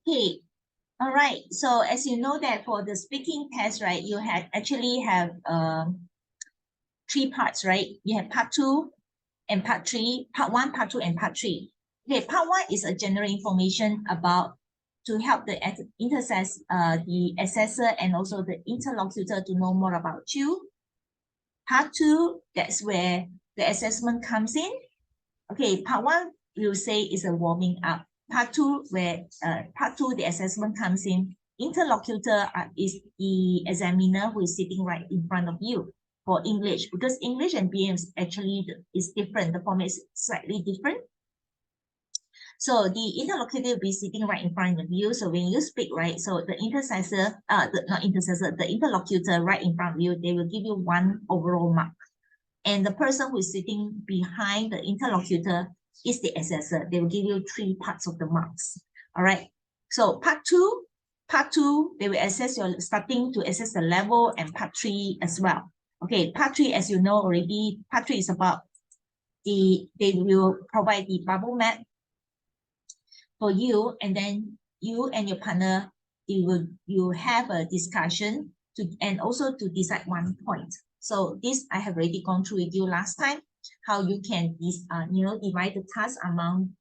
Okay. All right. So as you know that for the speaking test, right, you actually have three parts, right? You have part 2 and part 3, part 1, part 2, and part 3. Okay, part 1 is a general information about to help the assessor and also the interlocutor to know more about you. Part 2, that's where the assessment comes in. Okay, part 1, you say is a warming up. Part 2, the assessment comes in. Interlocutor is the examiner who is sitting right in front of you for English, because English and BM actually is different. The format is slightly different. So the interlocutor will be sitting right in front of you. So when you speak, right, so the the interlocutor right in front of you, they will give you 1 overall mark. And the person who is sitting behind the interlocutor is the assessor. They will give you 3 parts of the marks. All right. So part two, they will starting to assess the level, and part 3 as well. Okay, part 3, as you know already, part 3 is about they will provide the bubble map for you, and then you and your partner, you have a discussion and also to decide 1 point. So this I have already gone through with you last time, how you can divide the task among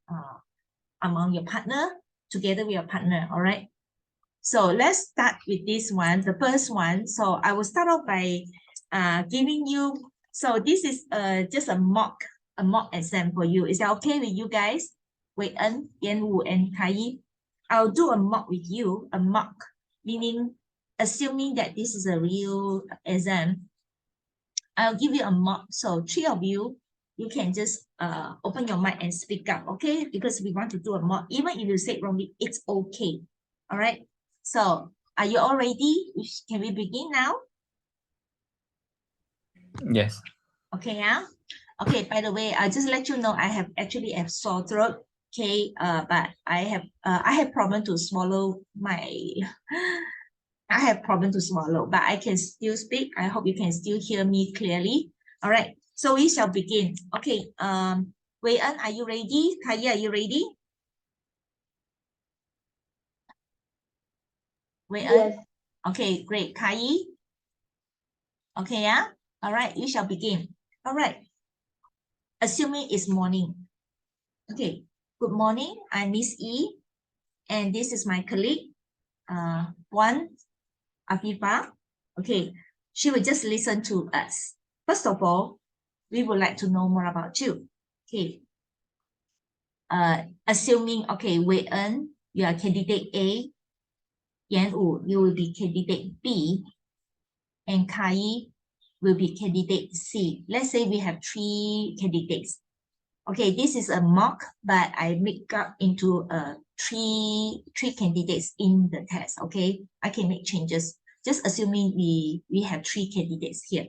your partner, together with your partner. All right. So let's start with this one, the first one. So I will start off by giving you. So this is just a mock exam for you. Is that okay with you guys? Wei En, Yan Wu, and Kai. I'll do a mock with you. A mock meaning assuming that this is a real exam. I'll give you a mock. So 3 of you, you can just open your mic and speak up, okay? Because we want to do a mock. Even if you say it wrongly, it's okay. All right. So are you all ready? Can we begin now? Yes. Okay, yeah. Okay, by the way, I just let you know I have actually have sore throat. Okay, but I have problem to swallow my I have problem to swallow, but I can still speak. I hope you can still hear me clearly. All right, so we shall begin. Okay, Wei En, are you ready? Kaya, are you ready? Wei En? Yes. Okay, great. Kai? Okay, yeah? All right, we shall begin. All right. Assuming it's morning. Okay, good morning. I'm Miss E, and this is my colleague, Afifa. Okay, she will just listen to us. First of all, we would like to know more about you. Okay. Assuming, okay, Wei En, you are candidate A. Yan Wu, you will be candidate B. And Kai will be candidate C. Let's say we have 3 candidates. Okay, this is a mock, but I make up into three candidates in the test. Okay, I can make changes. Just assuming we have 3 candidates here.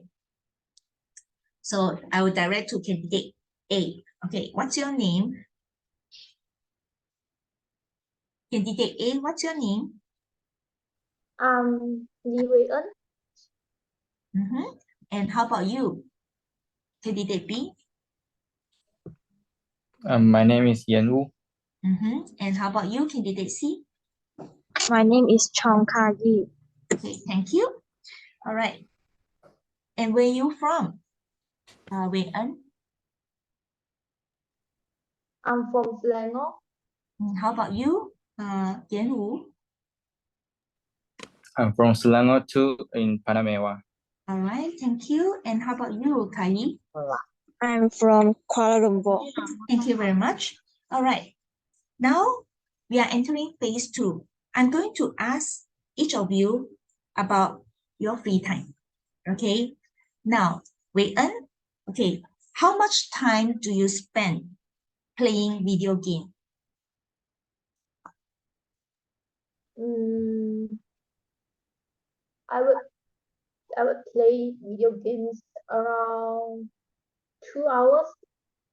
So I will direct to candidate A. Okay, what's your name? Candidate A, what's your name? Li Wei En. And how about you? Candidate B? My name is Yan Wu. And how about you, candidate C? My name is Chong Ka Yi. Okay, thank you. All right. And where are you from? Wei En? I'm from Selangor. How about you, Yan Wu? I'm from Selangor too, in Panama. All right, thank you. And how about you, Kai? I'm from Kuala Lumpur. Thank you very much. All right. Now we are entering phase 2. I'm going to ask each of you about your free time. Okay. Now, Wei En, okay, how much time do you spend playing video game? I would play video games around 2 hours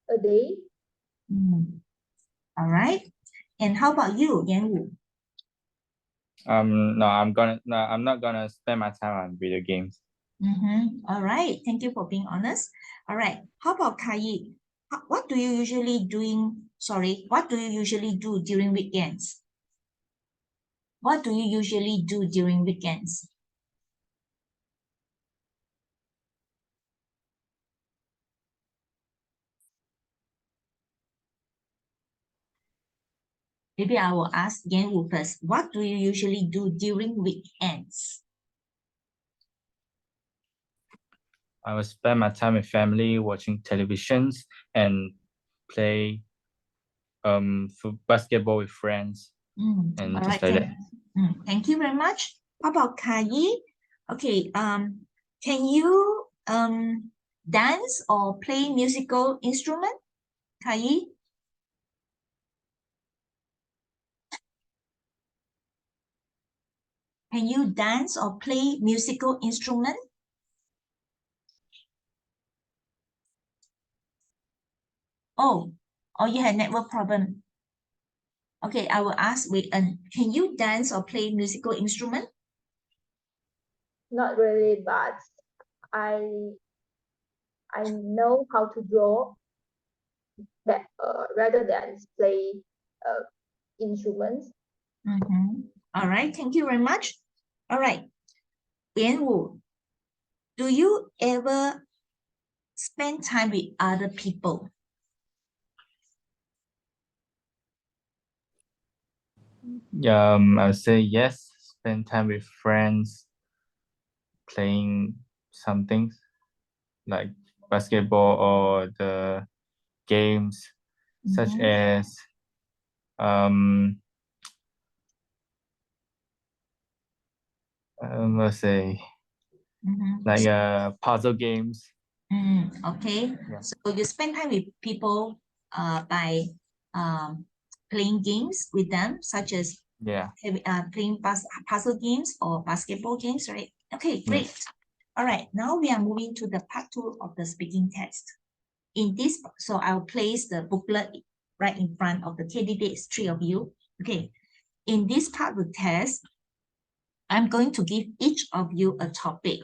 a day. All right. And how about you, Yan Wu? No, I'm not gonna spend my time on video games. All right. Thank you for being honest. All right. How about Kai? What do you usually do during weekends? What do you usually do during weekends? Maybe I will ask Yan-Wu first. What do you usually do during weekends? I will spend my time with family, watching televisions, and play basketball with friends, and All just right, like that. thank you very much. How about Kai? Okay, can you dance or play musical instrument? Kai? Can you dance or play musical instrument? Oh, you had network problem. Okay, I will ask Wei En. Can you dance or play musical instrument? Not really, but I know how to draw that rather than play instruments. All right, thank you very much. All right, Yan-Wu, do you ever spend time with other people? I would say yes. Spend time with friends, playing some things like basketball or the games such as let's say like puzzle games. Okay, Yeah. so you spend time with people by playing games with them, such as playing puzzle games or basketball games, right? Okay, great. All right, now we are moving to the part 2 of the speaking test. In this, so I'll place the booklet right in front of the candidates, 3 of you. Okay, in this part of the test, I'm going to give each of you a topic.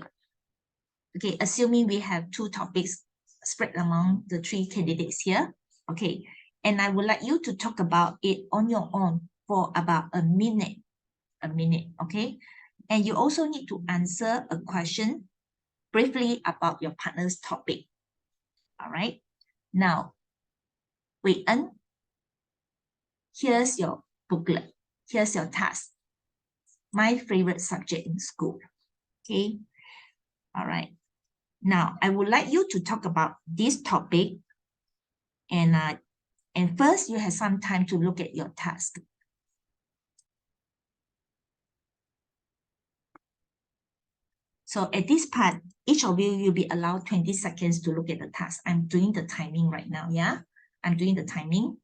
Okay, assuming we have 2 topics spread among the 3 candidates here. Okay, and I would like you to talk about it on your own for about a minute, okay? And you also need to answer a question briefly about your partner's topic. All right, now, Wei En, here's your booklet. Here's your task. My favorite subject in school. Okay, all right. Now, I would like you to talk about this topic, and first you have some time to look at your task. So at this part, each of you will be allowed 20 seconds to look at the task. I'm doing the timing right now, yeah? I'm doing the timing.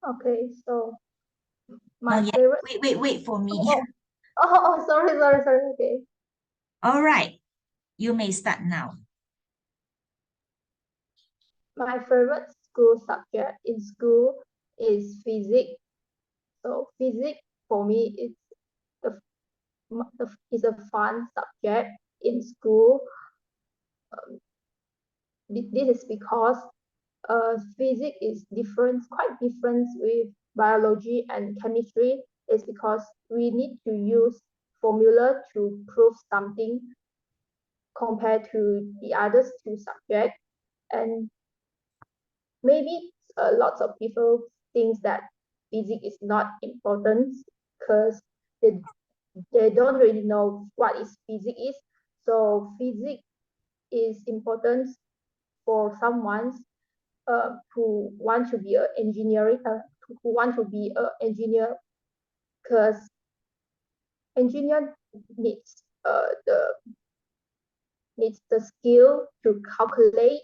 Okay, so my Yeah. favorite. Wait for me. Sorry. Okay. All right, you may start now. My favorite school subject in school is physics. So physics for me is a fun subject in school. This is because physics is quite different with biology and chemistry. It's because we need to use formula to prove something compared to the others 2 subjects. And maybe lots of people think that physics is not important because they don't really know what is physics is. So physics is important for someone who want to be an engineering who want to be an engineer, because engineer needs the skill to calculate,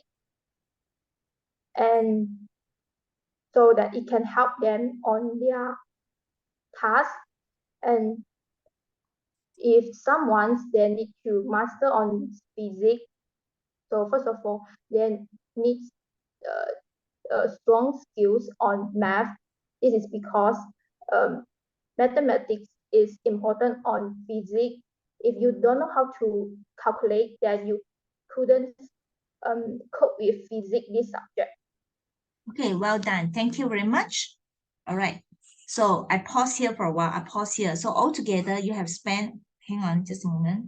and so that it can help them on their task. And if someone they need to master on physics, so first of all they need strong skills on math. This is because mathematics is important on physics. If you don't know how to calculate, then you couldn't cope with physics, this subject. Okay, well done. Thank you very much. All right. So I pause here for a while. I pause here. So altogether, you have spent, hang on just a moment.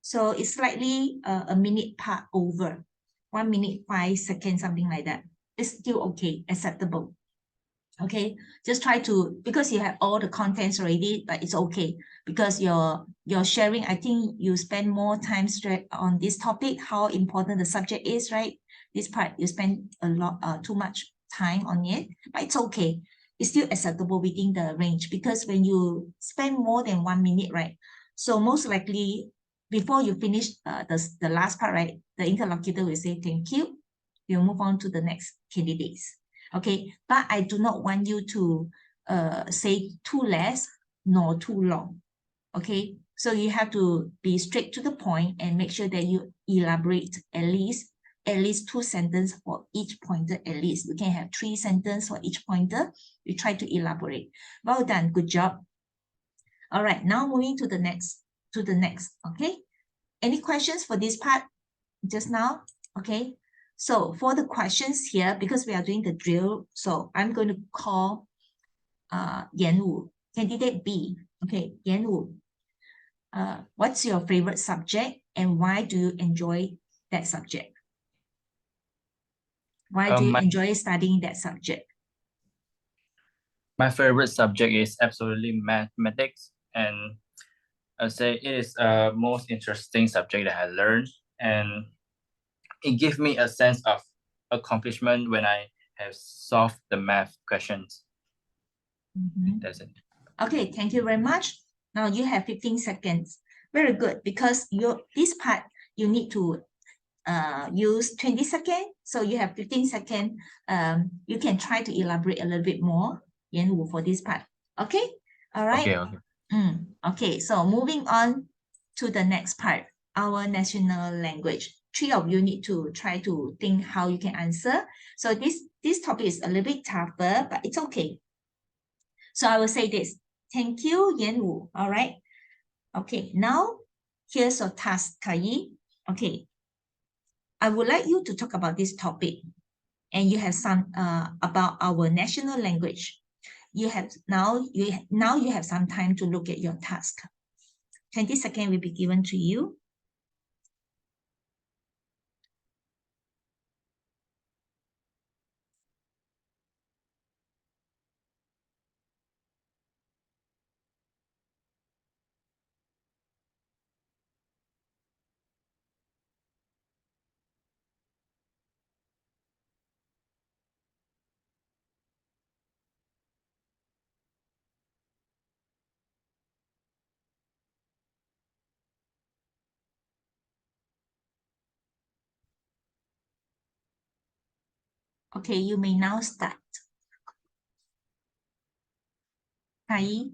So it's slightly a minute part over, 1 minute, 5 seconds, something like that. It's still okay, acceptable. Okay, just try to, because you have all the contents already, but it's okay because you're sharing. I think you spend more time straight on this topic, how important the subject is, right? This part you spend a lot, too much time on it, but it's okay. It's still acceptable within the range, because when you spend more than 1 minute, right? So most likely before you finish the last part, right? The interlocutor will say thank you. We'll move on to the next candidates. Okay, but I do not want you to say too less nor too long. Okay, so you have to be straight to the point and make sure that you elaborate at least 2 sentences for each pointer. At least you can have 3 sentences for each pointer. You try to elaborate. Well done, good job. All right, now moving to the next. Okay, any questions for this part just now? Okay, so for the questions here, because we are doing the drill, so I'm going to call Yan Wu, candidate B. Okay, Yan Wu, what's your favorite subject and why do you enjoy that subject? Why do you enjoy studying that subject? My favorite subject is absolutely mathematics, and I say it is a most interesting subject that I learned, and it gives me a sense of accomplishment when I have solved the math questions. That's it. Okay, thank you very much. Now you have 15 seconds. Very good, because this part you need to use 20 seconds. So you have 15 seconds. You can try to elaborate a little bit more, Yan Wu, for this part. Okay, all right. Okay. Okay, so moving on to the next part, our national language. 3 of you need to try to think how you can answer. So this topic is a little bit tougher, but it's okay. So I will say this. Thank you, Yan Wu. All right. Okay, now here's your task, Kai. Okay, I would like you to talk about this topic, and you have some about our national language. You have now you have some time to look at your task. 20 seconds will be given to you. Okay, you may now start. Kai,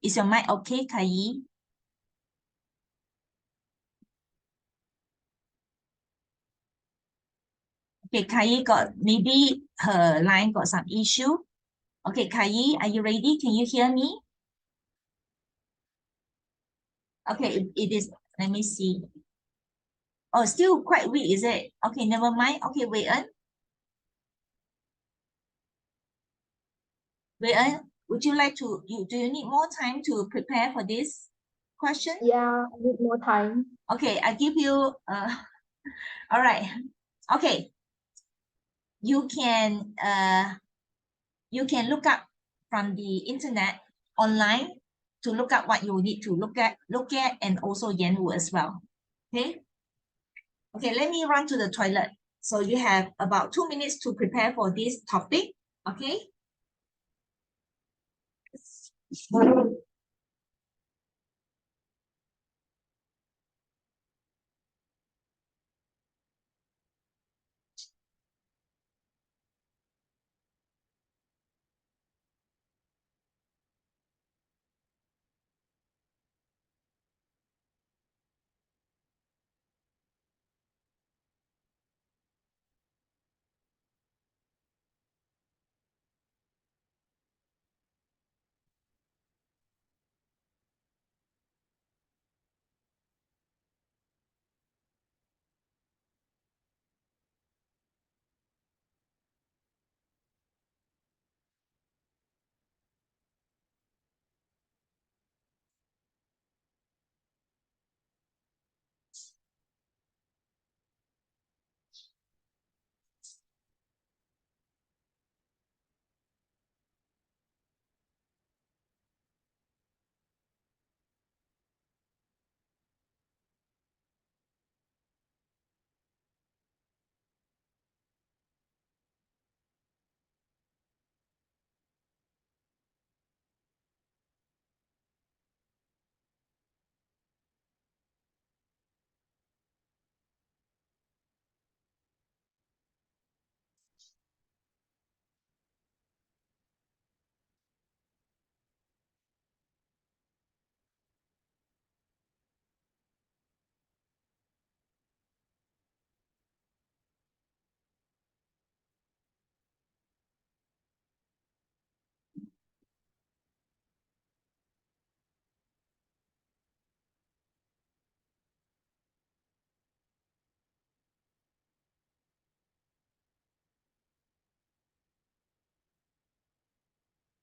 is your mic okay, Kai? Okay, Kai got, maybe her line got some issue. Okay, Kai, are you ready? Can you hear me? Okay, it is, let me see. Oh, still quite weak, is it? Okay, never mind. Okay, Wei En. Wei En, would you like to, do you need more time to prepare for this question? Yeah, I need more time. Okay, I give you, all right. Okay, you can look up from the internet online to look up what you need to look at, and also Yan Wu as well. Okay. Okay, let me run to the toilet. So you have about 2 minutes to prepare for this topic. Okay.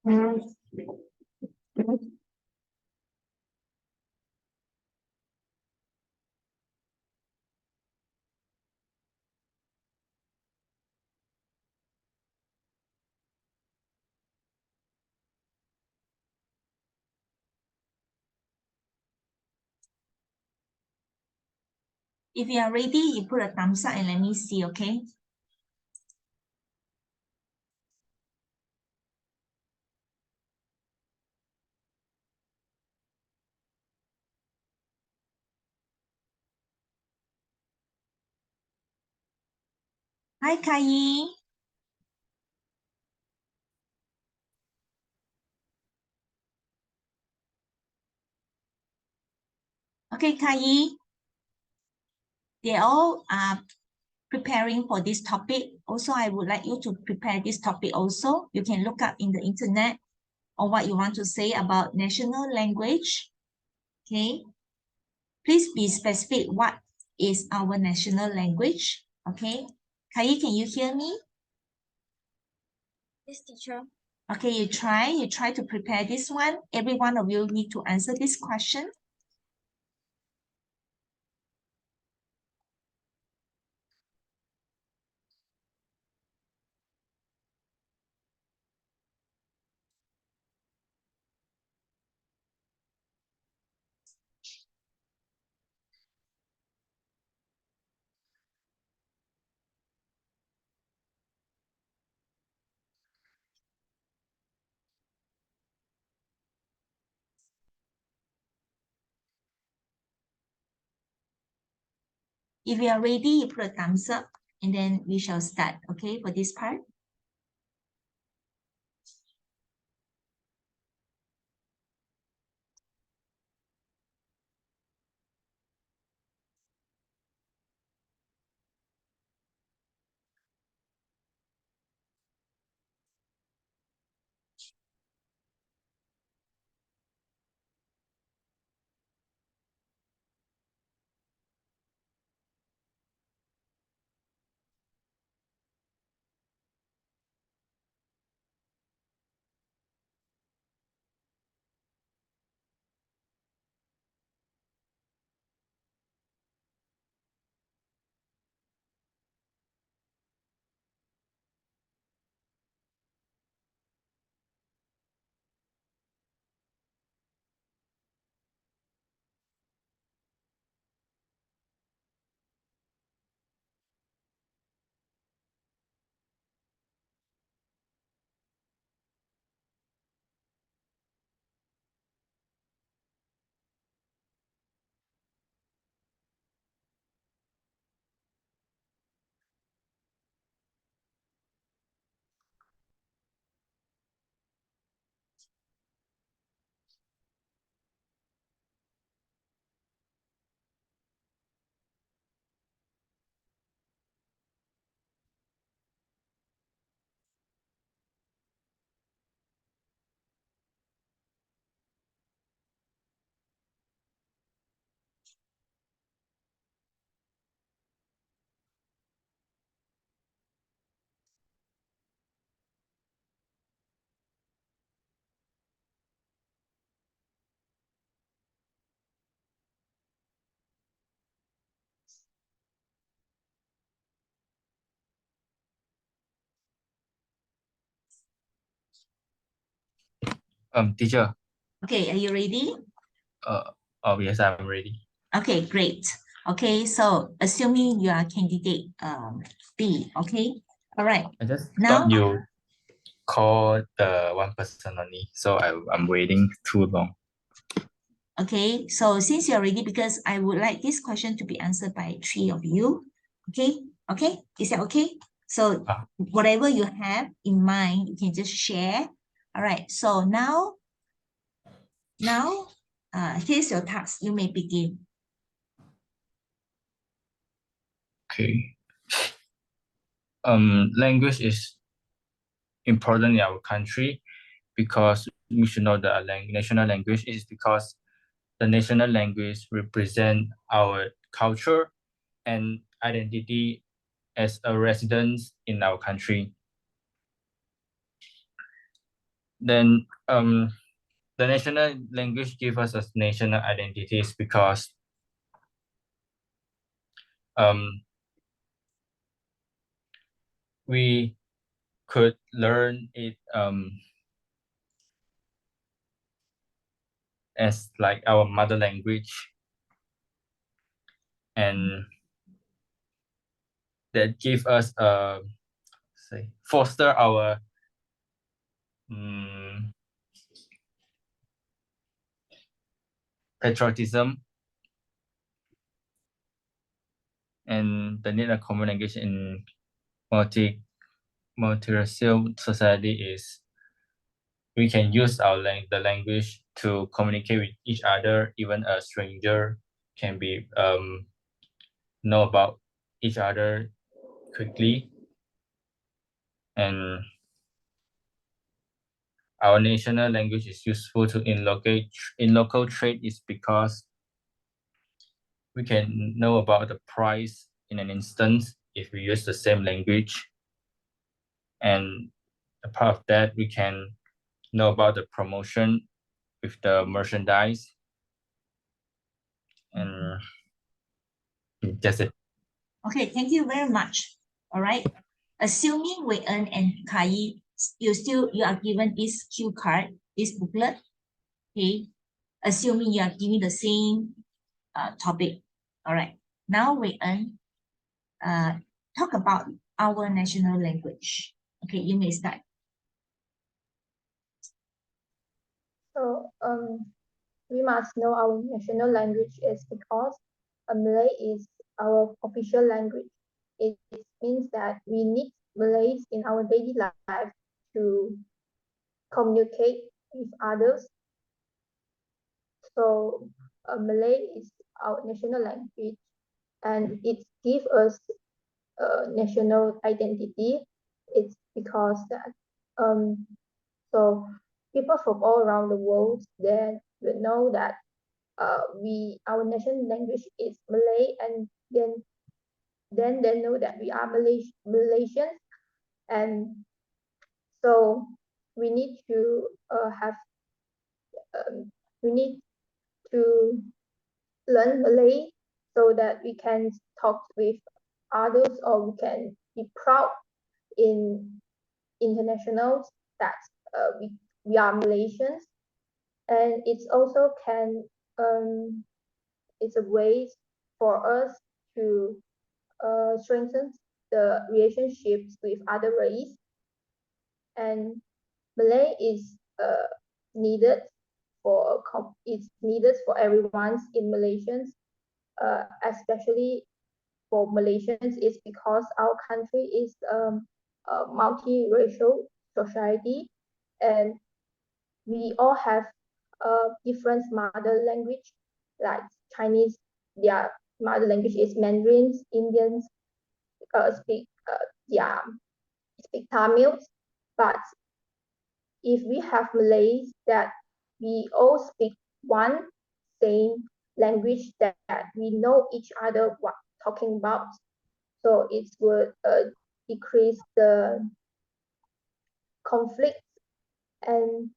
If you are ready, you put a thumbs up and let me see, okay? Hi, Kai. Okay, Kai. They all are preparing for this topic. Also, I would like you to prepare this topic also. You can look up in the internet on what you want to say about national language. Okay. Please be specific what is our national language. Okay. Kai, can you hear me? Yes, teacher. Okay, you try to prepare this one. Every one of you need to answer this question. If you are ready, you put a thumbs up and then we shall start, okay, for this part. Teacher. Okay, are you ready? Oh yes, I'm ready. Okay, great. Okay, so assuming you are candidate B, okay? All right. I just Now, thought you call the one person only, so I'm waiting too long. okay, so since you're ready, because I would like this question to be answered by 3 of you. Okay, okay, is that okay? So whatever you have in mind, you can just share. All right, so now, here's your task. You may begin. Okay. Language is important in our country because we should know the national language is because the national language represent our culture and identity as a resident in our country. Then the national language gives us a national identities because we could learn it as like our mother language, and that give us foster our patriotism and the need of common language in multiracial society is we can use the language to communicate with each other. Even a stranger can be know about each other quickly. And our national language is useful in local trade is because we can know about the price in an instant if we use the same language. And apart of that, we can know about the promotion with the merchandise. And that's it. Okay, thank you very much. All right. Assuming Wei En and Kai, you are given this cue card, this booklet. Okay. Assuming you are giving the same topic. All right. Now Wei En, talk about our national language. Okay, you may start. So we must know our national language is because Malay is our official language. It means that we need Malays in our daily life to communicate with others. So Malay is our national language, and it gives us national identity. It's because that so people from all around the world then will know that our national language is Malay, and then they know that we are Malaysians, and so we need to we need to learn Malay so that we can talk with others, or we can be proud in internationals that we are Malaysians. And it's also it's a way for us to strengthen the relationships with other race. And Malay is needed it's needed for everyone in Malaysians, especially for Malaysians, is because our country is a multiracial society, and we all have different mother language. Like Chinese, their mother language is Mandarins. Indians speak Tamil, but if we have Malays that we all speak one same language, that we know each other what talking about, so it would decrease the conflict. And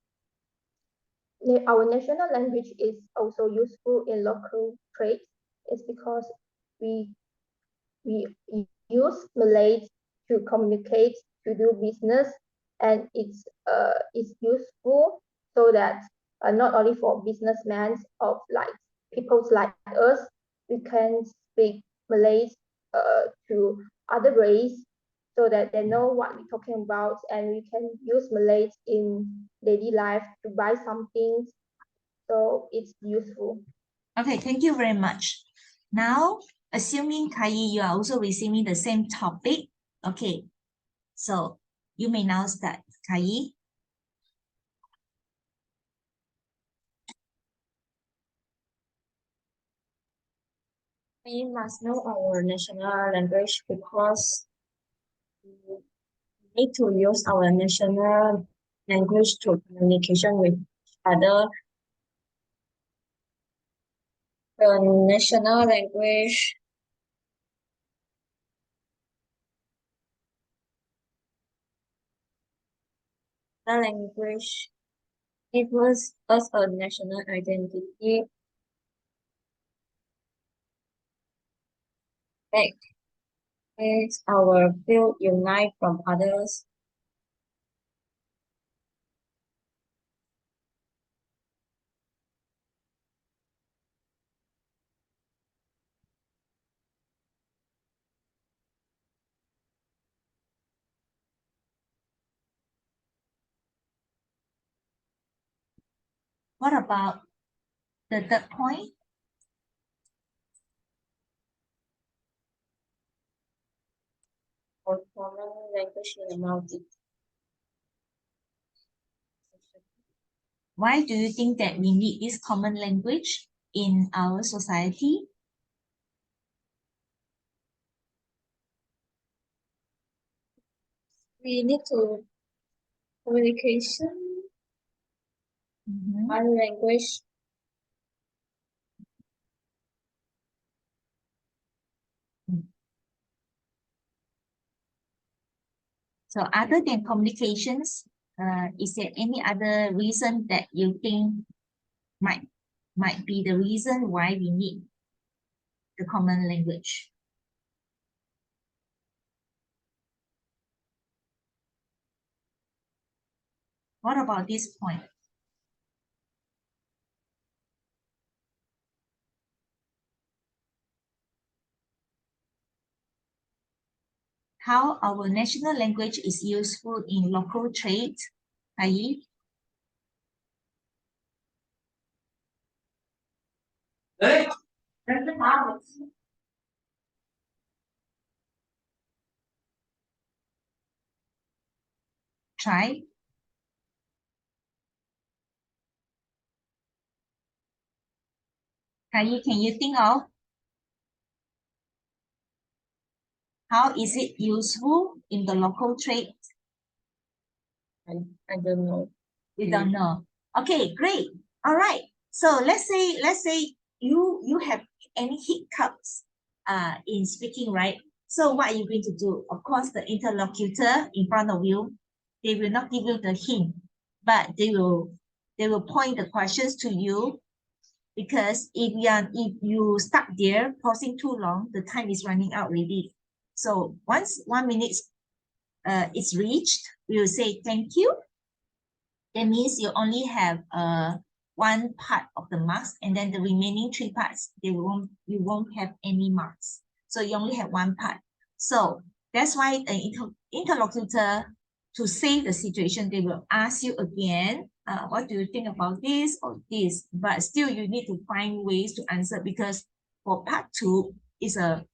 our national language is also useful in local trade. It's because we use Malay to communicate, to do business, and it's useful so that not only for businessmen of like people like us, we can speak Malay to other race so that they know what we're talking about, and we can use Malay in daily life to buy something. So it's useful. Okay, thank you very much. Now, assuming Kai, you are also receiving the same topic. Okay, so you may now start, Kai. We must know our national language because we need to use our national language to communication with other. The national language the language It was us a national identity. Makes our feel unite from others. What about the third point? Or common language in a multi. Why do you think that we need this common language in our society? We need to communication, Mhm. one language. So other than communications, is there any other reason that you think might be the reason why we need the common language? What about this point? How our national language is useful in local trade? Ai? Try. Kai, can you think of how is it useful in the local trade? I don't know. You don't know. Okay, great. All right. So let's say you have any hiccups in speaking, right? So what are you going to do? Of course, the interlocutor in front of you, they will not give you the hint, but they will point the questions to you, because if you stuck there pausing too long, the time is running out already. So once 1 minute is reached, we will say thank you. That means you only have one part of the marks, and then the remaining 3 parts, you won't have any marks. So you only have one part. So that's why the interlocutor, to save the situation, they will ask you again, what do you think about this or this? But still you need to find ways to answer, because for part 2 is a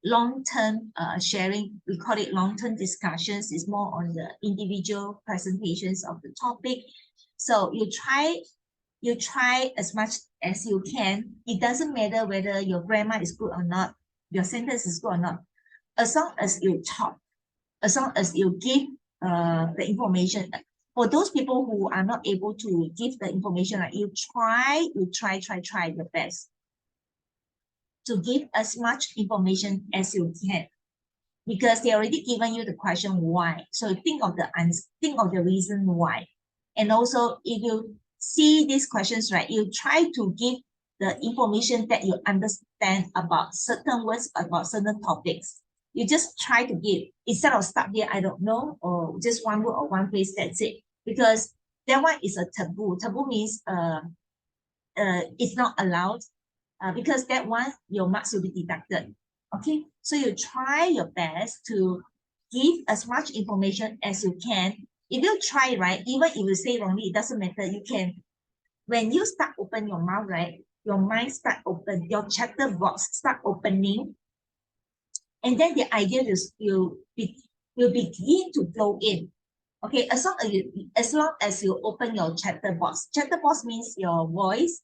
long-term sharing. We call it long-term discussions. It's more on the individual presentations of the topic. So you try as much as you can. It doesn't matter whether your grammar is good or not, your sentence is good or not. As long as you talk, as long as you give the information. For those people who are not able to give the information, like you try your best to give as much information as you can, because they already given you the question why. So think of the reason why. And also, if you see these questions, right, you try to give the information that you understand about certain words, about certain topics. You just try to give, instead of stuck here, I don't know, or just one word or one phrase, that's it. Because that one is a taboo. Taboo means it's not allowed, because that one, your marks will be deducted. Okay, so you try your best to give as much information as you can. If you try, right, even if you say wrongly, it doesn't matter. You can, when you start open your mouth, right, your mind start open, your chapter box start opening, and then the idea will begin to flow in. Okay, as long as you open your chapter box. Chapter box means your voice.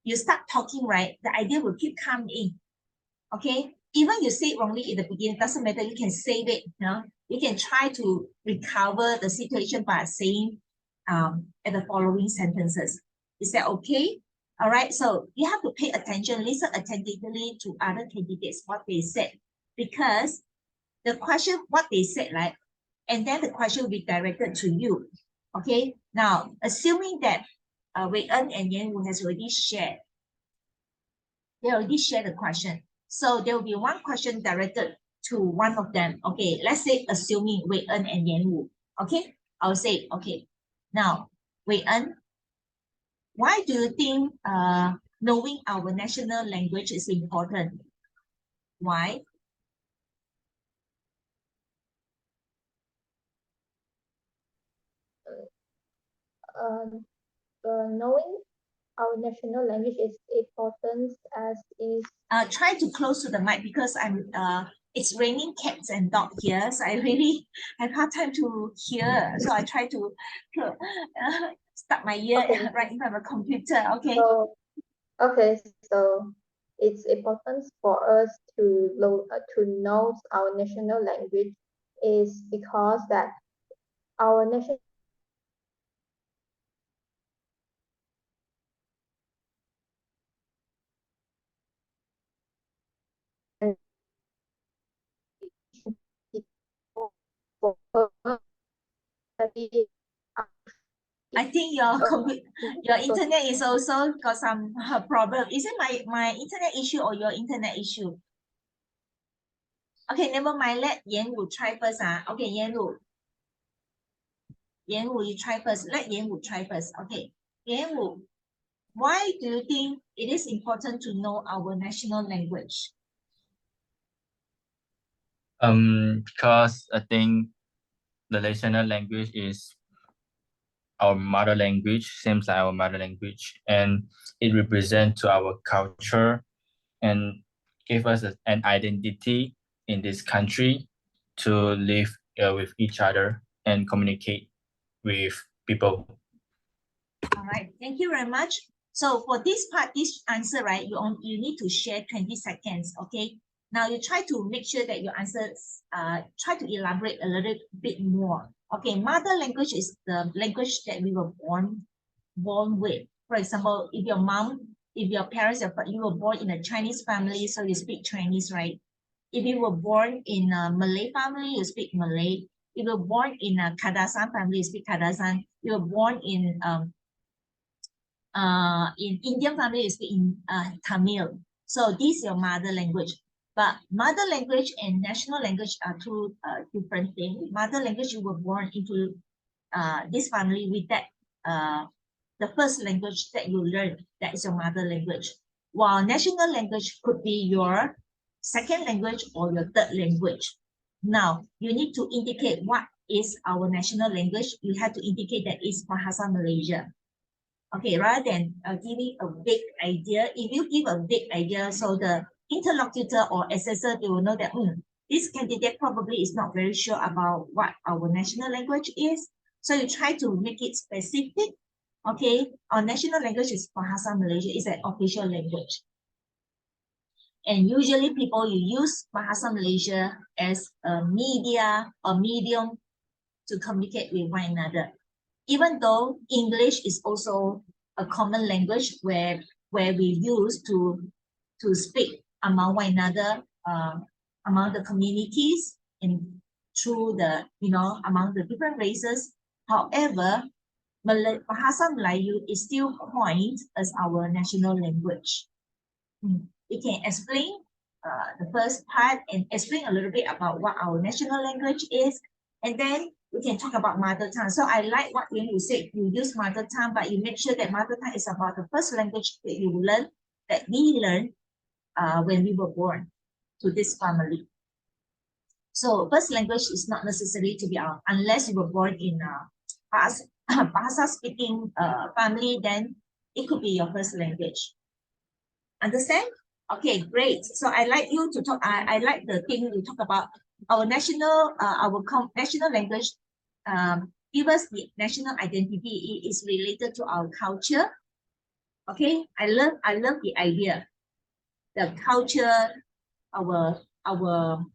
You start talking, right, the idea will keep coming in. Okay, even you say it wrongly in the beginning, doesn't matter, you can save it. You can try to recover the situation by saying at the following sentences. Is that okay? All right, so you have to pay attention, listen attentively to other candidates, what they said, because the question, what they said, right, and then the question will be directed to you. Okay, now assuming that Wei En and Yan Wu has already shared, they already shared the question. So there will be one question directed to one of them. Okay, let's say assuming Wei En and Yan Wu. Okay, I'll say, okay, now Wei En, why do you think knowing our national language is important? Why? Knowing our national language is important as is Try to close to the mic because it's raining cats and dog here, so I really have hard time to hear. So I try to stuck my ear Okay. right in front of a computer. Okay. So it's important for us to know our national language is because that our national I think your internet is also got some problem. Is it my internet issue or your internet issue? Okay, never mind. Let Yan Wu try first. Okay, Yan Wu, you try first. Let Yan Wu try first. Okay, Yan Wu, why do you think it is important to know our national language? Because I think the national language is our mother language, seems like our mother language, and it represents to our culture and give us an identity in this country to live with each other and communicate with people. All right, thank you very much. So for this part, this answer, right, you need to share 20 seconds, okay? Now you try to make sure that your answers, try to elaborate a little bit more. Okay, mother language is the language that we were born with. For example, if your parents, you were born in a Chinese family, so you speak Chinese, right? If you were born in a Malay family, you speak Malay. If you were born in a Kadasan family, you speak Kadasan. You were born in Indian family, you speak in Tamil. So this is your mother language. But mother language and national language are two different things. Mother language, you were born into this family with that the first language that you learn, that is your mother language. While national language could be your second language or your third language. Now, you need to indicate what is our national language. You have to indicate that it's Bahasa Malaysia. Okay, rather than giving a big idea, if you give a big idea, so the interlocutor or assessor, they will know that this candidate probably is not very sure about what our national language is. So you try to make it specific. Okay, our national language is Bahasa Malaysia, is an official language. And usually people use Bahasa Malaysia as a media or medium to communicate with one another. Even though English is also a common language where we use to speak among one another, among the communities and through the, among the different races. However, Bahasa Melayu is still coined as our national language. We can explain the first part and explain a little bit about what our national language is, and then we can talk about mother tongue. So I like what you said, you use mother tongue, but you make sure that mother tongue is about the first language that you learn, that we learned when we were born to this family. So first language is not necessary to be our, unless you were born in a Bahasa speaking family, then it could be your first language. Understand? Okay, great. So I like you to talk. I like the thing you talk about our national national language. Give us the national identity. It is related to our culture. Okay, I love the idea. The culture, our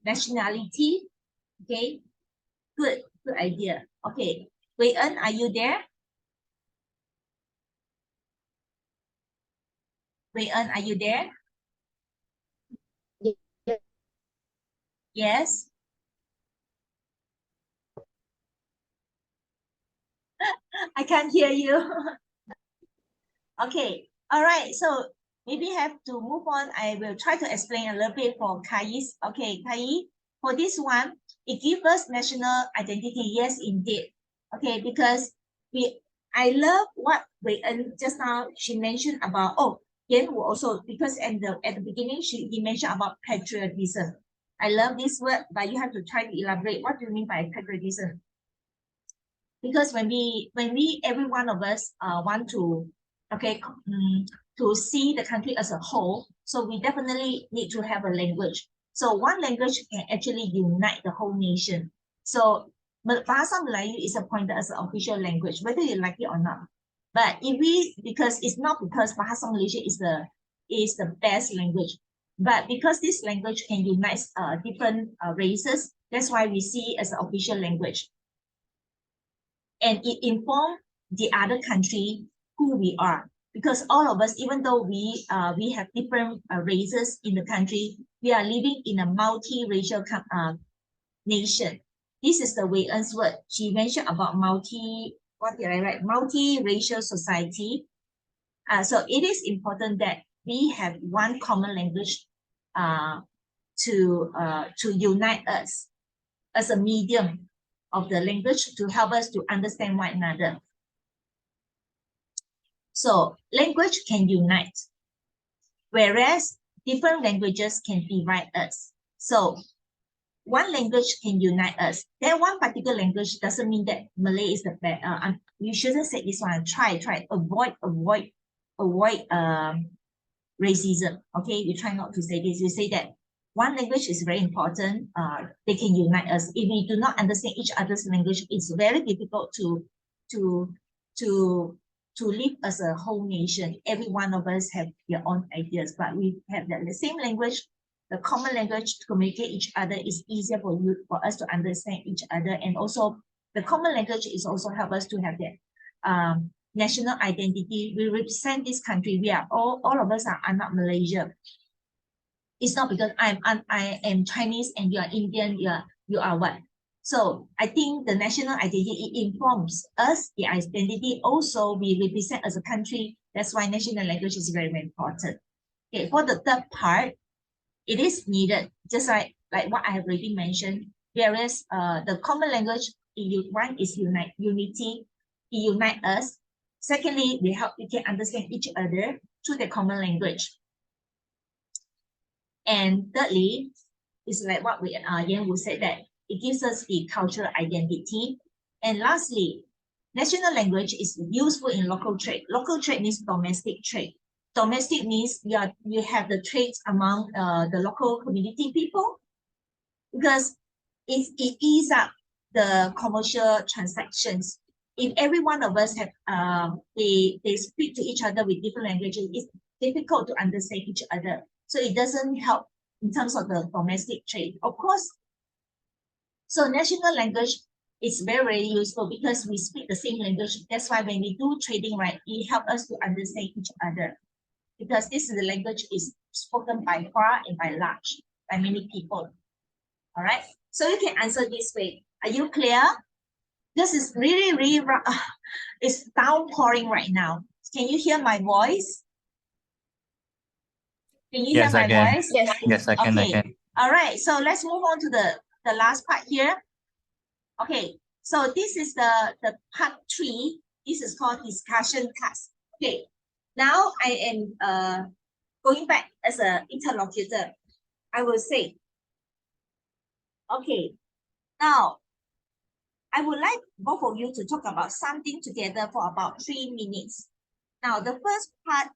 nationality. Okay, good idea. Okay, Wei En, are you there? Wei En, are you there? Yes. I can't hear you. Okay, all right. So maybe have to move on. I will try to explain a little bit for Kai's. Okay, Kai, for this one, it gives us national identity. Yes, indeed. Okay, because I love what Wei En just now she mentioned about. Oh, Yan Wu also, because at the beginning he mentioned about patriotism. I love this word, but you have to try to elaborate. What do you mean by patriotism? Because when we every one of us want to to see the country as a whole, so we definitely need to have a language. So one language can actually unite the whole nation. So Bahasa Melayu is appointed as an official language, whether you like it or not. But if we, because it's not because Bahasa Malaysia is the best language, but because this language can unite different races, that's why we see it as an official language. And it informs the other country who we are, because all of us, even though we have different races in the country, we are living in a multi-racial nation. This is the Wei En's word. She mentioned about what did I write? Multi-racial society. So it is important that we have one common language to unite us as a medium of the language to help us to understand one another. So language can unite, whereas different languages can divide us. So one language can unite us. That one particular language doesn't mean that Malay is the best. You shouldn't say this one. Try. Avoid racism. Okay, you try not to say this. You say that one language is very important. They can unite us. If we do not understand each other's language, it's very difficult to live as a whole nation. Every one of us have their own ideas, but we have the same language, the common language to communicate each other is easier for us to understand each other. And also the common language is also help us to have that national identity. We represent this country. We are all of us are not Malaysia. It's not because I am Chinese and you are Indian, you are what? So I think the national identity informs us, the identity also we represent as a country. That's why national language is very, very important. Okay, for the third part, it is needed, just like what I have already mentioned. Whereas the common language, one is unity, it unite us. Secondly, we can understand each other through the common language. And thirdly, it's like what Yan Wu said, that it gives us the cultural identity. And lastly, national language is useful in local trade. Local trade means domestic trade. Domestic means you have the trades among the local community people, because it eases up the commercial transactions. If every one of us have they speak to each other with different languages, it's difficult to understand each other. So it doesn't help in terms of the domestic trade. Of course, so national language is very, very useful because we speak the same language. That's why when we do trading, right, it helps us to understand each other, because this is the language is spoken by far and by large, by many people. All right, so you can answer this way. Are you clear? This is really, really, it's downpouring right now. Can you hear my voice? Can you Yes, hear I my can. voice? Yes. Yes, I can. Okay. I can. All right, so let's move on to the last part here. Okay, so this is the part 3. This is called discussion task. Okay, now I am going back as an interlocutor. I will say, okay, now I would like both of you to talk about something together for about 3 minutes. Now, the first part,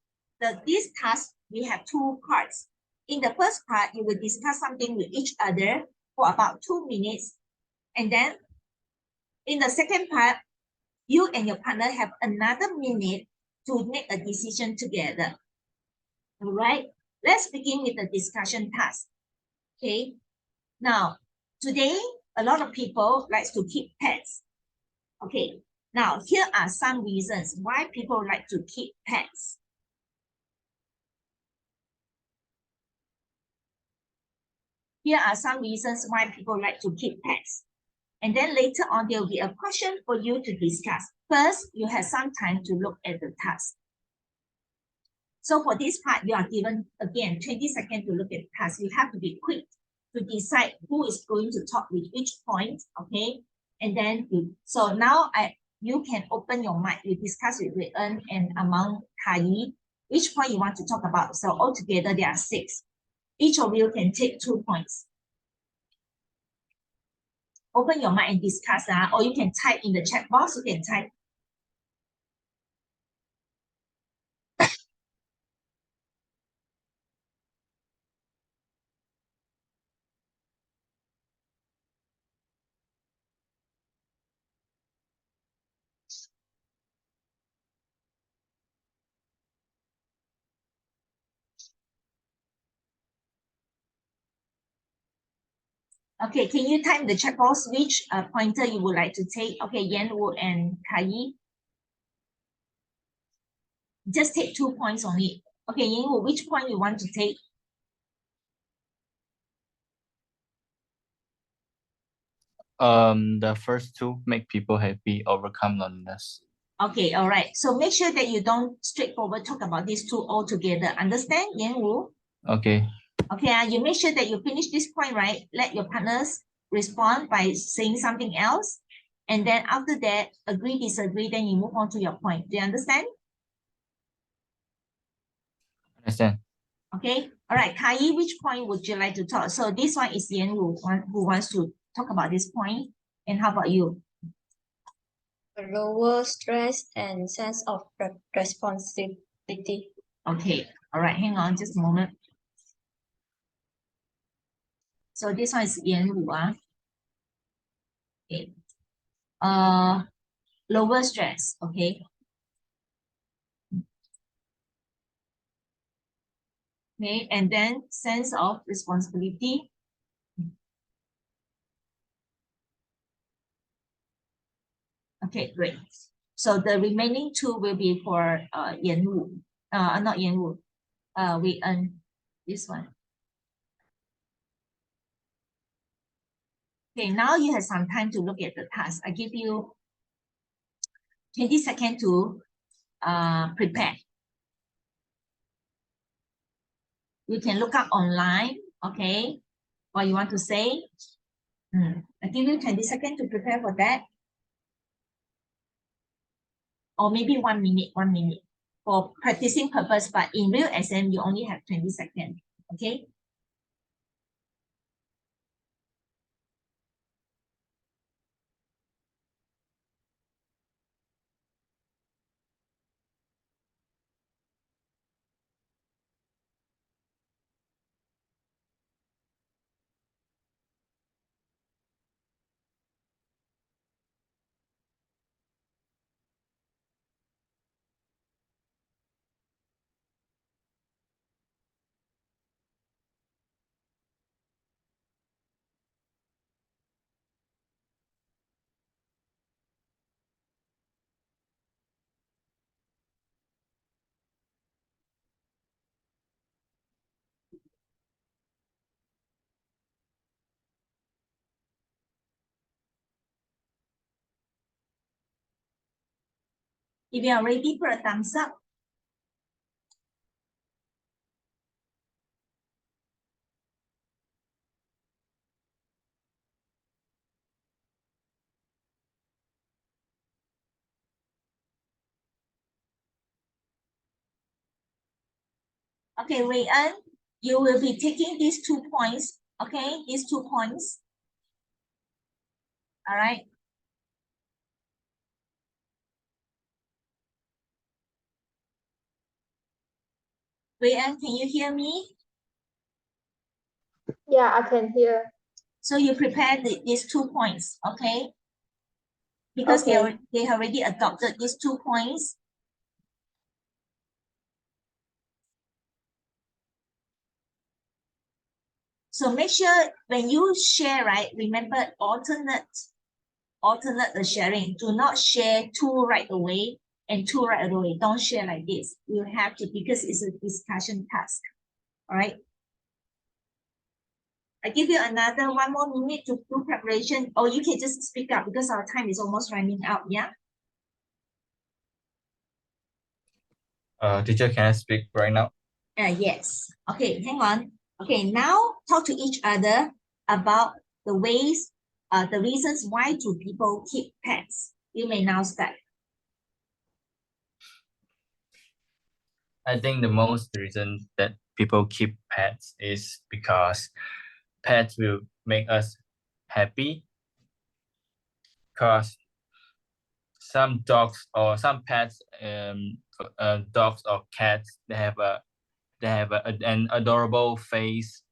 this task, we have 2 parts. In the first part, you will discuss something with each other for about 2 minutes. And then in the second part, you and your partner have another minute to make a decision together. All right, let's begin with the discussion task. Okay, now, today, a lot of people like to keep pets. Okay, now here are some reasons why people like to keep pets. Here are some reasons why people like to keep pets. And then later on, there will be a question for you to discuss. first, you have some time to look at the task. So for this part, you are given, again, 20 seconds to look at the task. You have to be quick to decide who is going to talk with which point, okay? And then, so now you can open your mic. You discuss with Rui-En and among Kai, which point you want to talk about. So altogether, there are 6. Each of you can take 2 points. Open your mic and discuss, or you can type in the chat box. You can type. Okay, can you type in the chat box which pointer you would like to take? Okay, Yan-Wu and Kai. Just take 2 points only. Okay, Yan-Wu, which point you want to take? The first 2, make people happy, overcome loneliness. Okay, all right. So make sure that you don't straightforward talk about these 2 all together. Understand, Yan-Wu? Okay. Okay, you make sure that you finish this point, right? Let your partners respond by saying something else. And then after that, agree, disagree, then you move on to your point. Do you understand? Understand. Okay, all right, Kai, which point would you like to talk? So this one is Yan-Wu who wants to talk about this point. And how about you? A lower stress and sense of responsibility. Okay, all right, hang on just a moment. So this one is Yan-Wu. Okay. Lower stress, okay. Okay, and then sense of responsibility. Okay, great. So the remaining 2 will be for Yan-Wu. Not Yan-Wu. Rui-En. This one. Okay, now you have some time to look at the task. I give you 20 seconds to prepare. You can look up online, okay, what you want to say. I give you 20 seconds to prepare for that. Or maybe 1 minute, 1 minute for practicing purpose, but in real exam, you only have 20 seconds, okay? If you are ready, put a thumbs up. Okay, Rui-En, you will be taking these 2 points, okay? These 2 points. All right. Rui-En, can you hear me? Yeah, I can hear. So you prepare these 2 points, okay? Because Okay. they already adopted these 2 points. So make sure when you share, right, remember alternate the sharing. Do not share 2 right away and 2 right away. Don't share like this. You have to, because it's a discussion task. All right. I give you another 1 more minute to do preparation, or you can just speak up because our time is almost running out. Yeah. Teacher, can I speak right now? Yes. Okay, hang on. Okay, now talk to each other about the ways, the reasons why do people keep pets. You may now start. I think the most reason that people keep pets is because pets will make us happy. Because some dogs or some pets, dogs or cats, they have an adorable face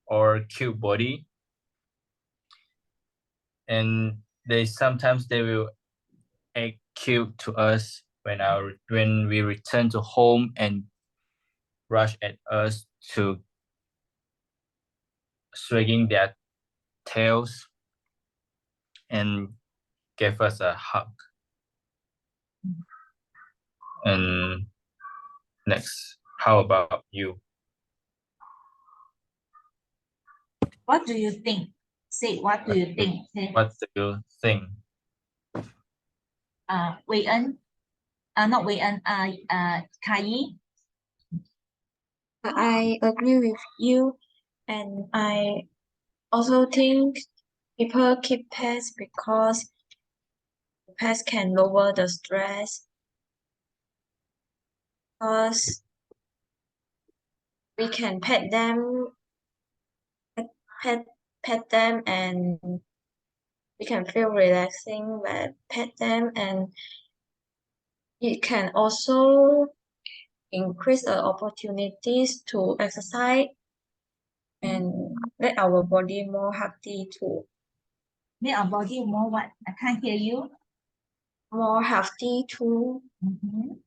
or cute body, and they will act cute to us when we return to home and rush at us to swinging their tails and give us a hug. And next, how about you? What do you think? Say, what do you think? Okay. What do you think? Wei En, not Wei En, Kai. I agree with you, and I also think people keep pets because pets can lower the stress, because we can pet pet them, and we can feel relaxing when pet them, and it can also increase the opportunities to exercise and make our body more healthy too. Make our body more what? I can't hear you. More healthy too. Mhm.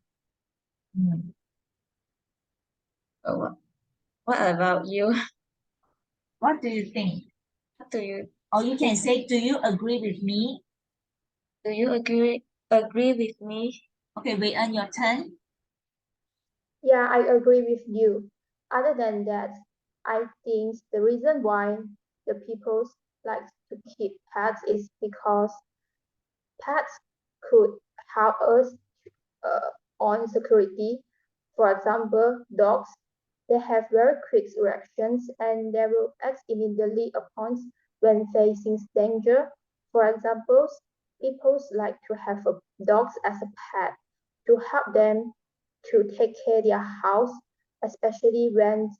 Mm. What about you? What do you think? What do you Or you can say, do you agree with me? do you agree with me? Okay, Wei En, your turn. Yeah, I agree with you. Other than that, I think the reason why the people like to keep pets is because pets could help us on security. For example, dogs, they have very quick reactions and they will act immediately upon when facing danger. For example, people like to have dogs as a pet to help them to take care their house, especially when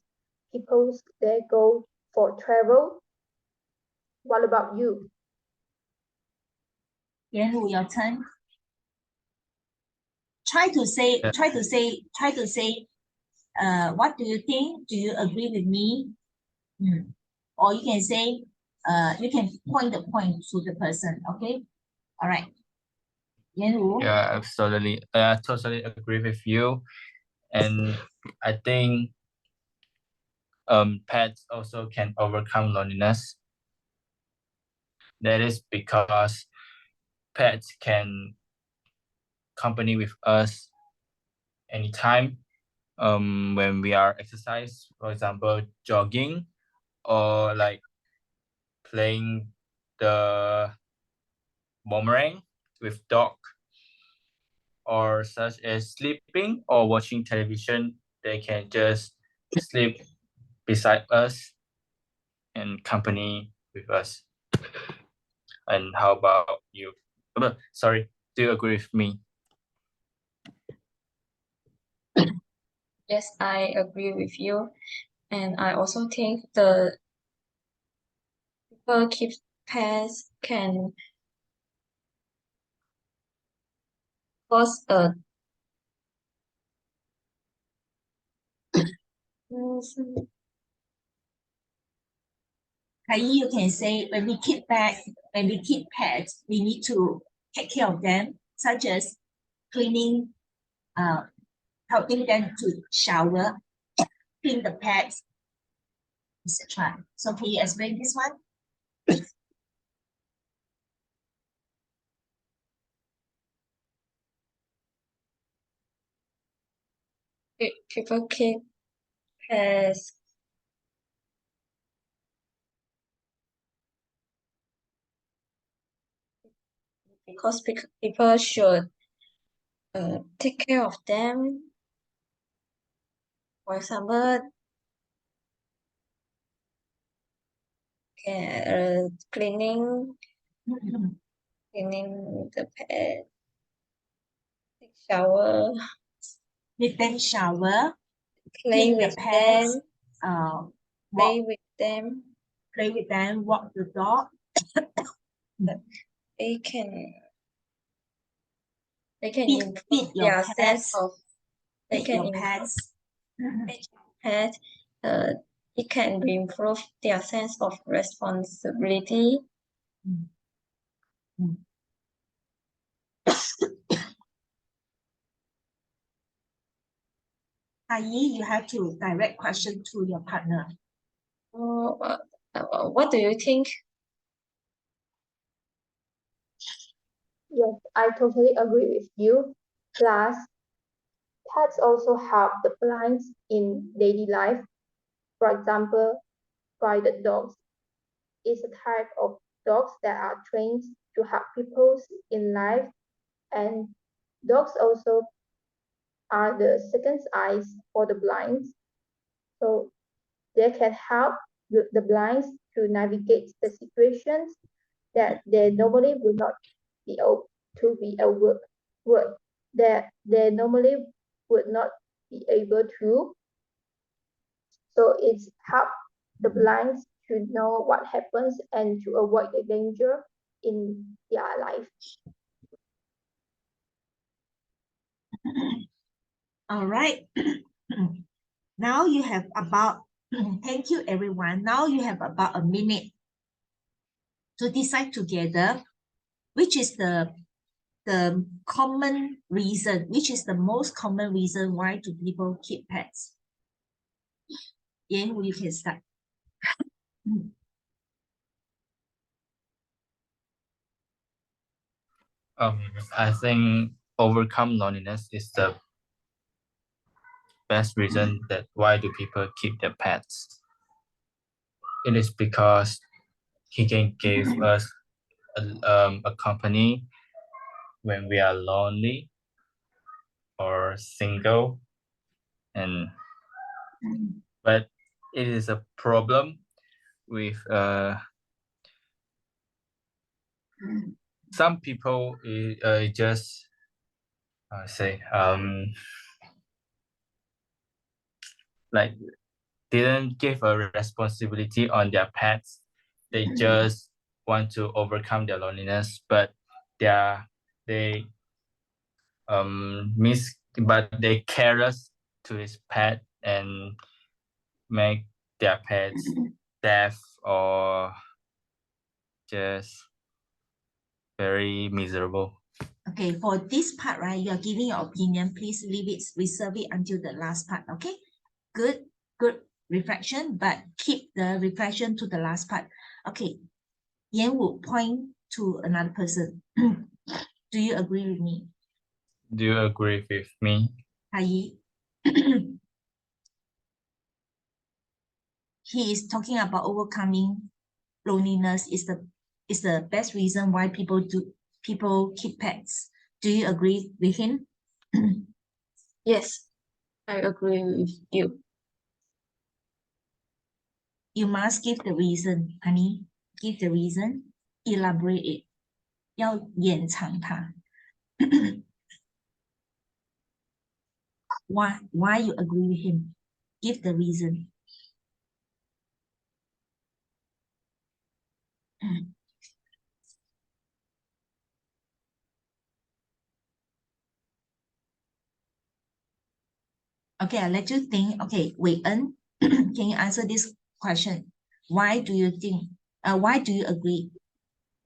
people they go for travel. What about you? Yan Wu, your turn. Try to say, what do you think? Do you agree with me? Or you can say, you can point the point to the person, okay? All right. Yan Wu. Yeah, I totally agree with you. And I think pets also can overcome loneliness. That is because pets can accompany with us anytime. When we are exercise, for example, jogging or like playing the boomerang with dog, or such as sleeping or watching television, they can just sleep beside us and company with us. And how about you? Sorry, do you agree with me? Yes, I agree with you. And I also think the people keep pets can cause a Kai, you can say when we keep pets, we need to take care of them, such as cleaning, uh, helping them to shower, clean the pets, etc. So can you explain this one? people keep pets because people should take care of them. For example, cleaning the pet, take shower, Give them shower, play clean the with pets, them, walk, play with them. walk the dog. They can Feed improve your their sense pets. of they Feed can your improve pets. pet. It can improve their sense of responsibility. Ayi, you have to direct question to your partner. What do you think? Yes, I totally agree with you. Plus, pets also help the blinds in daily life. For example, guided dogs is a type of dogs that are trained to help people in life, and dogs also are the second eyes for the blinds. So they can help the blinds to navigate the situations that they normally would not be able to be able that they normally would not be able to. So it's help the blinds to know what happens and to avoid the danger in their life. All right. Now you have about, thank you everyone. Now you have about a minute to decide together which is the common reason, which is the most common reason why do people keep pets. Yan, you can start. I think overcome loneliness is the best reason that why do people keep their pets. It is because he can give us a company when we are lonely or single, and but it is a problem with some people just say like didn't give a responsibility on their pets. They just want to overcome their loneliness, but they but they careless to his pet and make their pets deaf or just very miserable. Okay, for this part, right, you are giving your opinion. Please leave it, reserve it until the last part. Okay, good reflection, but keep the reflection to the last part. Okay, Yan will point to another person. Do you agree with me? Do you agree with me? Hai. He is talking about overcoming loneliness is the best reason why people keep pets. Do you agree with him? Yes, I agree with you. You must give the reason, honey. Give the reason. Elaborate it. 要延长它。Why you agree with him? Give the reason. Okay, I'll let you think. Okay, Wei En, can you answer this question? Why do you think, why do you agree?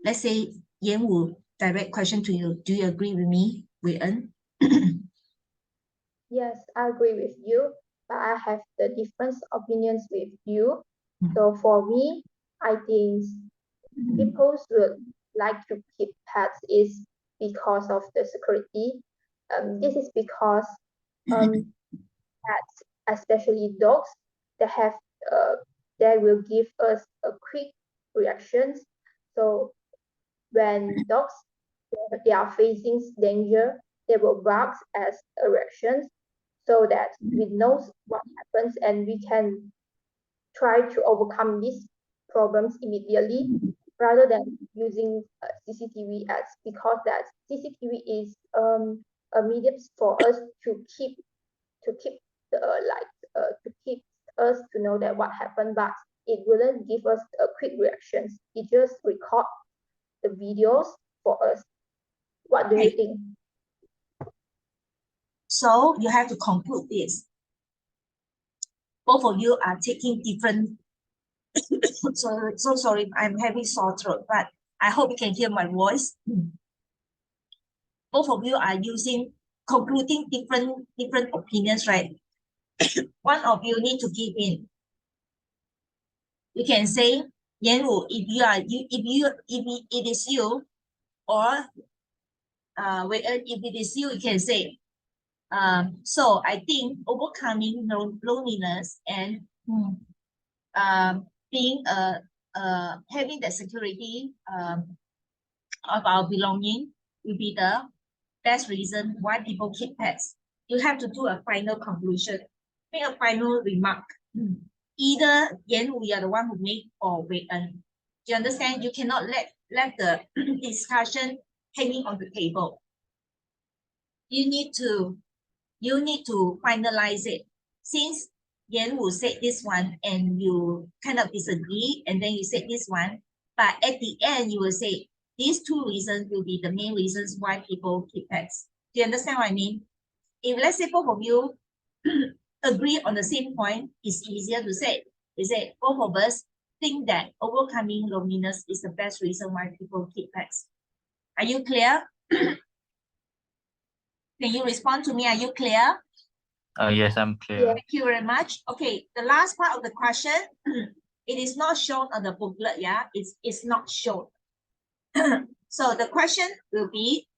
Let's say Yan Wu direct question to you. Do you agree with me, Wei En? Yes, I agree with you, but I have the different opinions with you. So for me, I think people would like to keep pets is because of the security. This is because pets, especially dogs, they have they will give us a quick reactions. So when dogs they are facing danger, they will bark as a reaction so that we know what happens and we can try to overcome these problems immediately rather than using CCTV as because that CCTV is a medium for us to keep to keep us to know that what happened, but it wouldn't give us a quick reactions. It just record the videos for us. What do you think? So you have to conclude this. Both of you are taking different. So sorry, I'm having sore throat, but I hope you can hear my voice. Both of you are concluding different opinions, right? One of you need to give in. You can say, Yanwu, if it is you, or if it is you, you can say, so I think overcoming loneliness and being having the security of our belonging will be the best reason why people keep pets. You have to do a final conclusion, make a final remark. Either Yan, we are the one who make or Wei En. Do you understand? You cannot let the discussion hanging on the table. You need to finalize it. Since Yan Wu said this one and you kind of disagree, and then you said this one, but at the end you will say these two reasons will be the main reasons why people keep pets. Do you understand what I mean? If let's say both of you agree on the same point, it's easier to say. You say both of us think that overcoming loneliness is the best reason why people keep pets. Are you clear? Can you respond to me? Are you clear? Yes, I'm clear. Thank you very much. Okay, the last part of the question, it is not shown on the booklet, yeah? It's not shown. So the question will be,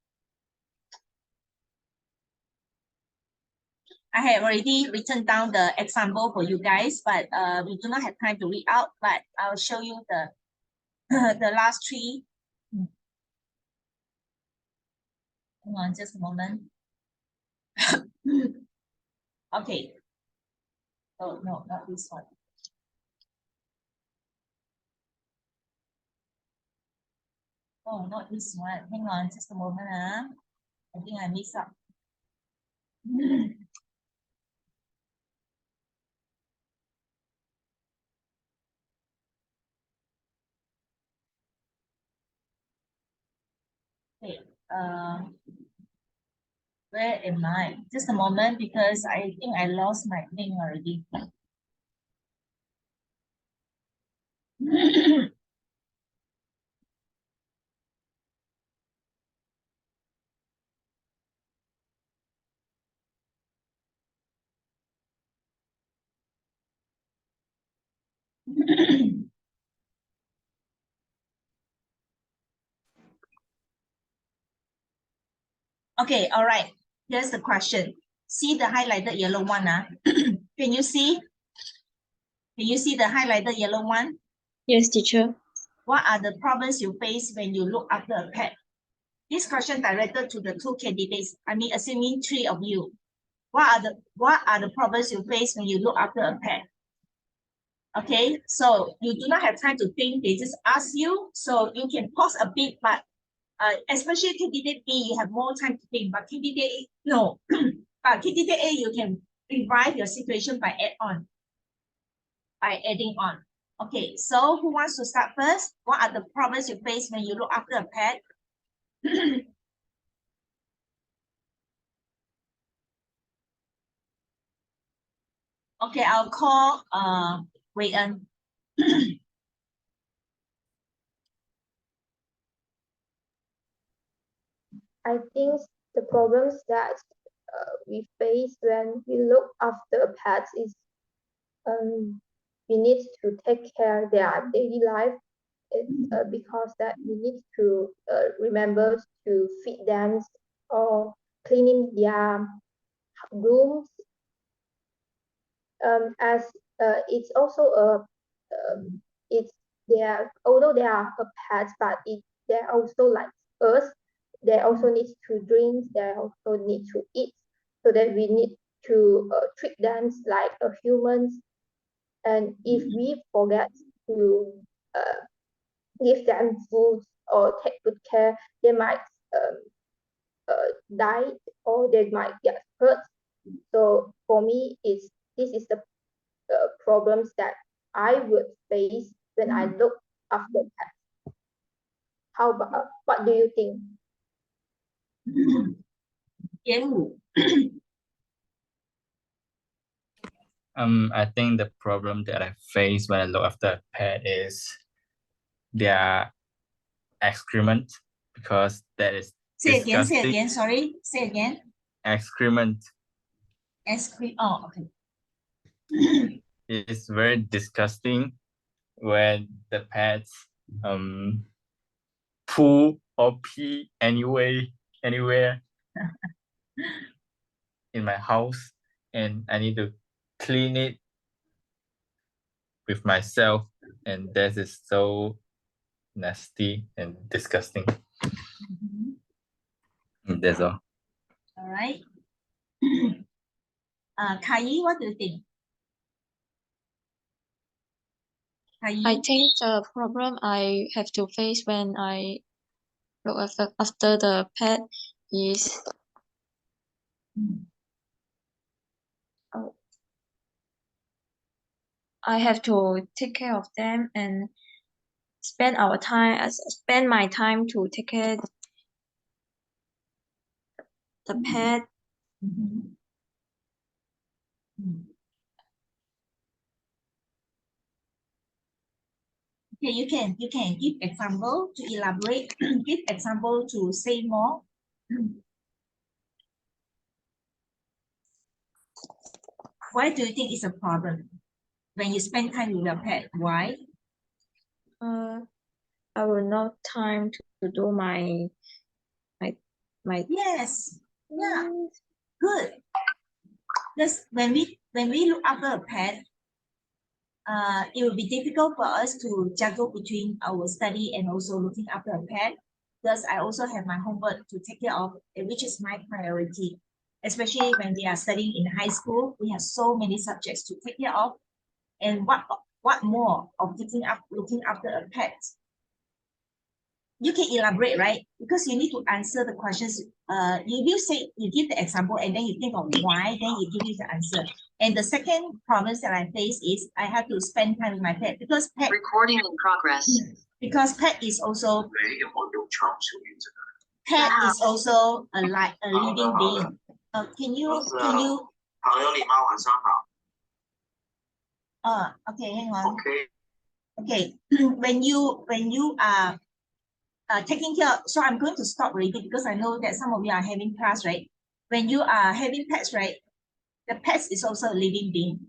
I have already written down the example for you guys, but we do not have time to read out, but I'll show you the, the last three. Hang on just a moment. Okay. Oh, no, not this one. Oh, not this one. Hang on just a moment. I think I mixed up. Okay. Where am I? Just a moment, because I think I lost my thing already. Okay, all right. Here's the question. See the highlighted yellow one. Can you see? Can you see the highlighted yellow one? Yes, teacher. What are the problems you face when you look after a pet? This question directed to the two candidates. I mean, assuming three of you. What are the problems you face when you look after a pet? Okay, so you do not have time to think. They just ask you, so you can pause a bit, but especially candidate B, you have more time to think. But candidate A, no. But candidate A, you can revive your situation by adding on. Okay, so who wants to start first? What are the problems you face when you look after a pet? Okay, I'll call Wei En. I think the problems that we face when we look after pets is we need to take care their daily life. It's because that we need to remember to feed them or cleaning their rooms. As it's also it's there, although they are a pet, but they're also like us. they also need to drink, they also need to eat, so that we need to treat them like a humans. And if we forget to give them food or take good care, they might die or they might get hurt. So for me, this is the problems that I would face when I look after pets. How about what do you think? I think the problem that I face when I look after a pet is their excrement, because that is Say again, say disgusting. again, sorry, say again. Excrement Oh, okay. is very disgusting when the pets poo or pee anywhere in my house, and I need to clean it with myself, and that is so nasty and disgusting. That's all. All right. Kai, what do you think? Kai? I think the problem I have to face when I look after the pet is I have to take care of them and spend my time to take care the pet. Mhm. Okay, you can give example to elaborate, give example to say more. Why do you think it's a problem when you spend time with your pet? Why? I will not time to do my Yes. Yeah. Good. Because when we look after a pet, it will be difficult for us to juggle between our study and also looking after a pet. Because I also have my homework to take care of, which is my priority. Especially when we are studying in high school, we have so many subjects to take care of. And what more of looking after a pet? You can elaborate, right? Because you need to answer the questions. You give the example and then you think of why, then you give you the answer. And the second problem that I face is I have to spend time with my pet because pet Recording in progress. pet is also a living being. Can you 朋友，你妈晚上好。 okay, hang on. OK， Okay, when you are taking care, so I'm going to stop already because I know that some of you are having class, right? When you are having pets, right? The pets is also a living being.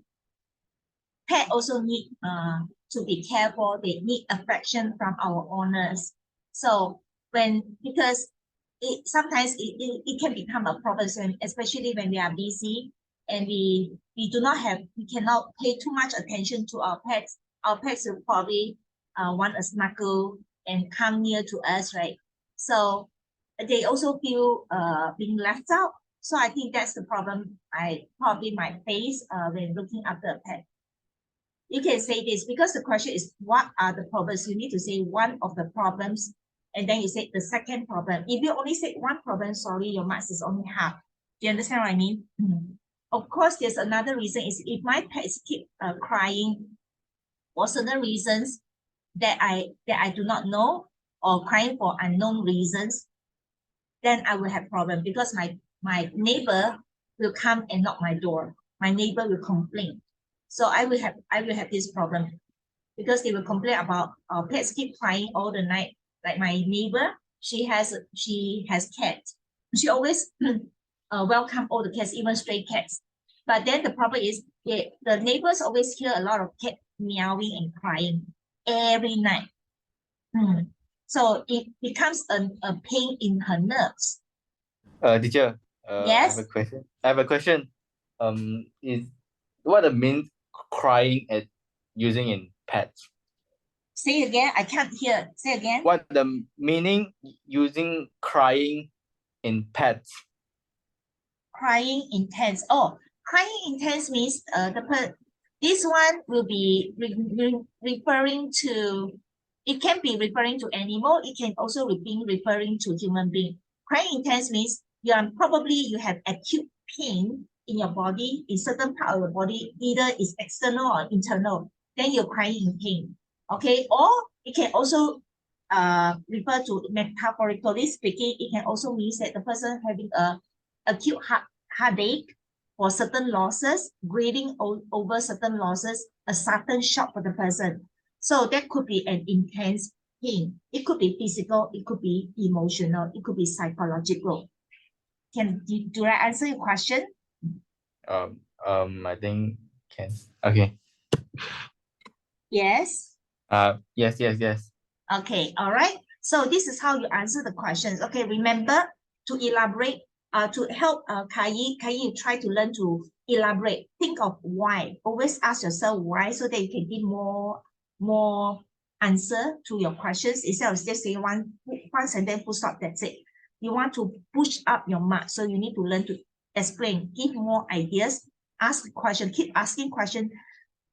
Pet also need to be cared for. They need affection from our owners. So because sometimes it can become a problem, especially when we are busy and we cannot pay too much attention to our pets. Our pets will probably want a snuggle and come near to us, right? So they also feel being left out. So I think that's the problem I probably might face when looking after a pet. You can say this because the question is what are the problems? You need to say one of the problems and then you say the second problem. If you only say one problem, sorry, your marks is only half. Do you understand what I mean? Of course, there's another reason is if my pets keep crying for certain reasons that I do not know or crying for unknown reasons, then I will have problem because my neighbor will come and knock my door. My neighbor will complain. So I will have this problem because they will complain about our pets keep crying all the night. Like my neighbor, she has cats. She always welcome all the cats, even stray cats. But then the problem is the neighbors always hear a lot of cat meowing and crying every night. So it becomes a pain in her nerves. Teacher, Yes. I have a question. Is what the mean crying at using in pets? Say again. I can't hear. Say again. What the meaning using crying in pets? Crying intense. Oh, crying intense means this one will be referring to, it can be referring to animal. It can also be referring to human being. Crying intense means you have acute pain in your body, in certain part of your body, either it's external or internal. Then you're crying in pain. Okay, or it can also refer to, metaphorically speaking, it can also mean that the person having a acute heartache for certain losses, grieving over certain losses, a sudden shock for the person. So that could be an intense pain. It could be physical, it could be emotional, it could be psychological. Do I answer your question? I think can. Okay. Yes. Yes. Okay, all right. So this is how you answer the questions. Okay, remember to elaborate, to help Kai, you try to learn to elaborate. Think of why. Always ask yourself why, so that you can give more answer to your questions instead of just saying one sentence, full stop, that's it. You want to push up your mark, so you need to learn to explain, give more ideas, ask the question, keep asking question,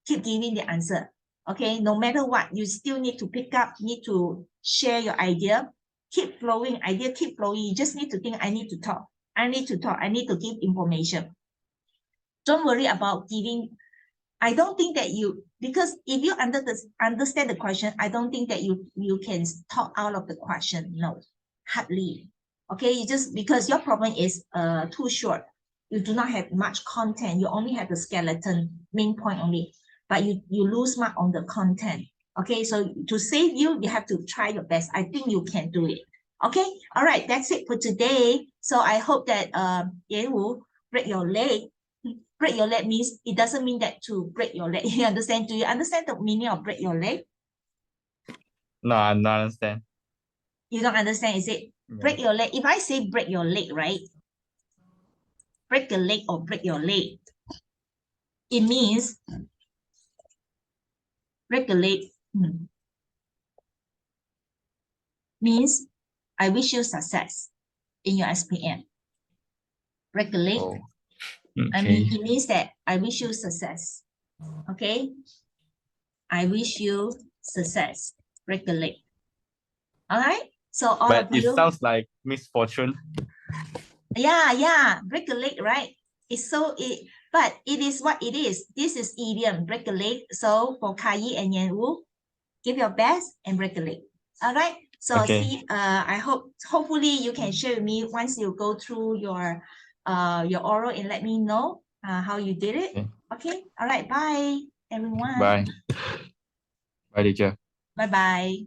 keep giving the answer. Okay, no matter what, you still need to pick up, need to share your idea, keep flowing, idea keep flowing. You just need to think, I need to talk, I need to give information. Don't worry about giving. I don't think that because if you understand the question, I don't think that you can talk out of the question. No, hardly. Okay, you just, because your problem is too short. You do not have much content. You only have the skeleton, main point only. But you lose mark on the content. Okay, so to save you have to try your best. I think you can do it. Okay, all right, that's it for today. So I hope that you will break your leg. Break your leg means, it doesn't mean that to break your leg. You understand? Do you understand the meaning of break your leg? No, I don't understand. You don't understand, is it? Yeah. Break your leg. If I say break your leg, right? Break the leg or break your leg. It means break the leg means I wish you success in your SPM. Break the leg. Oh, I mean, okay. it means that I wish you success. Okay? I wish you success. Break the leg. All right? So all But of it you. sounds like misfortune. Yeah, break a leg, right? But it is what it is. This is idiom, break a leg. So for Kai and Yan Wu, give your best and break a leg. All right. So Okay. see, I hopefully you can share with me once you go through your oral and let me know how you did it. Okay. All right. Bye, everyone. Bye. Bye, teacher. Bye.